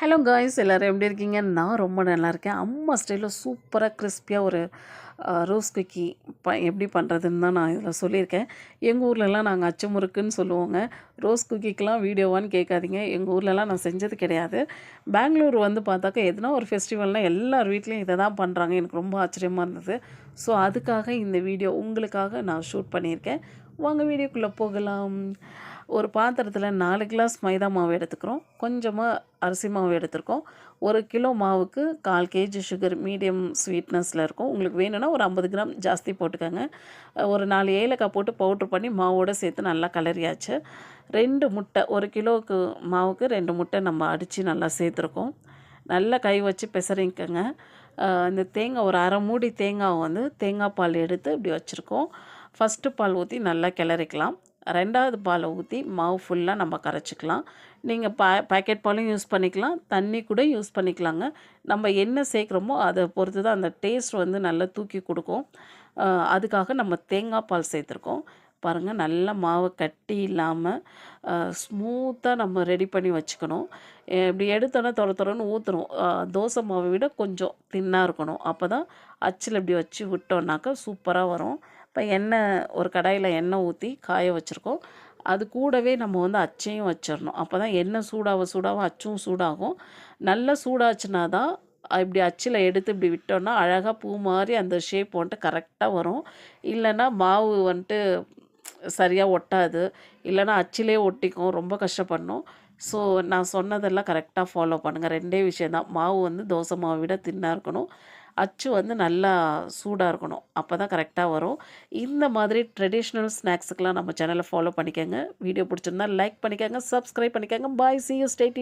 Hello guys, எல்லோரும் எப்படி இருக்கீங்க? நான் ரொம்ப நல்லா இருக்கேன். அம்மா ஸ்டைலில் சூப்பராக கிறிஸ்பியாக ஒரு ரோஸ் குக்கி எப்படி பண்ணுறதுன்னு தான் நான் இதில் சொல்லியிருக்கேன். எங்கள் ஊர்லலாம் நாங்கள் அச்சு முறுக்குன்னு சொல்லுவோங்க. ரோஸ் குக்கிக்கெலாம் வீடியோவான்னு கேட்காதீங்க. எங்கள் ஊர்லலாம் நான் செஞ்சது கிடையாது. பெங்களூர் வந்து பார்த்தாக்கா எதுனா ஒரு ஃபெஸ்டிவல்னால் எல்லார் வீட்லேயும் இதை தான் பண்ணுறாங்க. எனக்கு ரொம்ப ஆச்சரியமாக இருந்தது. ஸோ அதுக்காக இந்த வீடியோ உங்களுக்காக நான் ஷூட் பண்ணியிருக்கேன். வாங்க வீடியோக்குள்ளே போகலாம். ஒரு பாத்திரத்தில் 4 கிளாஸ் மைதா மாவு எடுத்துக்கிறோம். கொஞ்சமாக அரிசி மாவு எடுத்துருக்கோம். 1 கிலோ மாவுக்கு 1/4 கேஜி சுகர் மீடியம் ஸ்வீட்னஸில் இருக்கும். உங்களுக்கு வேணும்னா ஒரு 50 கிராம் ஜாஸ்தி போட்டுக்கோங்க. ஒரு 4 ஏலக்காய் போட்டு பவுட்ரு பண்ணி மாவோடு சேர்த்து நல்லா கலரியாச்சு. 2 முட்டை, 1 கிலோவுக்கு மாவுக்கு 2 முட்டை நம்ம அடித்து நல்லா சேர்த்துருக்கோம். நல்லா கை வச்சு பெசரிக்கங்க. இந்த தேங்காய் ஒரு அரை மூடி தேங்காவை வந்து தேங்காய் பால் எடுத்து இப்படி வச்சுருக்கோம். ஃபஸ்ட்டு பால் ஊற்றி நல்லா கிளறிக்கலாம். 2வது பாலை ஊற்றி மாவு ஃபுல்லாக நம்ம கரைச்சிக்கலாம். நீங்கள் பேக்கெட் பாலும் யூஸ் பண்ணிக்கலாம், தண்ணி கூட யூஸ் பண்ணிக்கலாங்க. நம்ம என்ன சேர்க்குறோமோ அதை பொறுத்து தான் அந்த டேஸ்ட் வந்து நல்லா தூக்கி கொடுக்கும். அதுக்காக நம்ம தேங்காய் பால் சேர்த்துருக்கோம். பாருங்கள், நல்லா மாவு கட்டி இல்லாமல் ஸ்மூத்தாக நம்ம ரெடி பண்ணி வச்சுக்கணும். இப்படி எடுத்தோன்னா தொரன்னு ஊற்றணும். தோசை மாவை விட கொஞ்சம் தின்னாக இருக்கணும். அப்போ தான் அச்சில் இப்படி வச்சு விட்டோன்னாக்கா சூப்பராக வரும். இப்போ ஒரு கடாயில் எண்ணெய் ஊற்றி காய வச்சுருக்கோம். அது கூடவே நம்ம வந்து அச்சையும் வச்சிடணும். அப்போ தான் எண்ணெய் சூடாக அச்சும் சூடாகும். நல்லா சூடாச்சுனா தான் இப்படி அச்சில் எடுத்து இப்படி விட்டோன்னா அழகாக பூ மாதிரி அந்த ஷேப் வந்துட்டு கரெக்டாக வரும். இல்லைன்னா மாவு வந்துட்டு சரியாக ஒட்டாது. இல்லைன்னா அச்சிலே ஒட்டிக்கும். ரொம்ப கஷ்டப்படணும். ஸோ நான் சொன்னதெல்லாம் கரெக்டாக ஃபாலோ பண்ணுங்கள். 2டே விஷயம் தான். மாவு வந்து தோசை மாவை விட தின்னாக இருக்கணும். அச்சு வந்து நல்லா சூடாக இருக்கணும். அப்போ தான் கரெக்டாக வரும். இந்த மாதிரி ட்ரெடிஷ்னல் ஸ்நாக்ஸுக்கெலாம் நம்ம சேனலை ஃபாலோ பண்ணிக்கோங்க. வீடியோ பிடிச்சிருந்தா லைக் பண்ணிக்கோங்க, சப்ஸ்கிரைப் பண்ணிக்கோங்க. பாய், see you, stay tuned.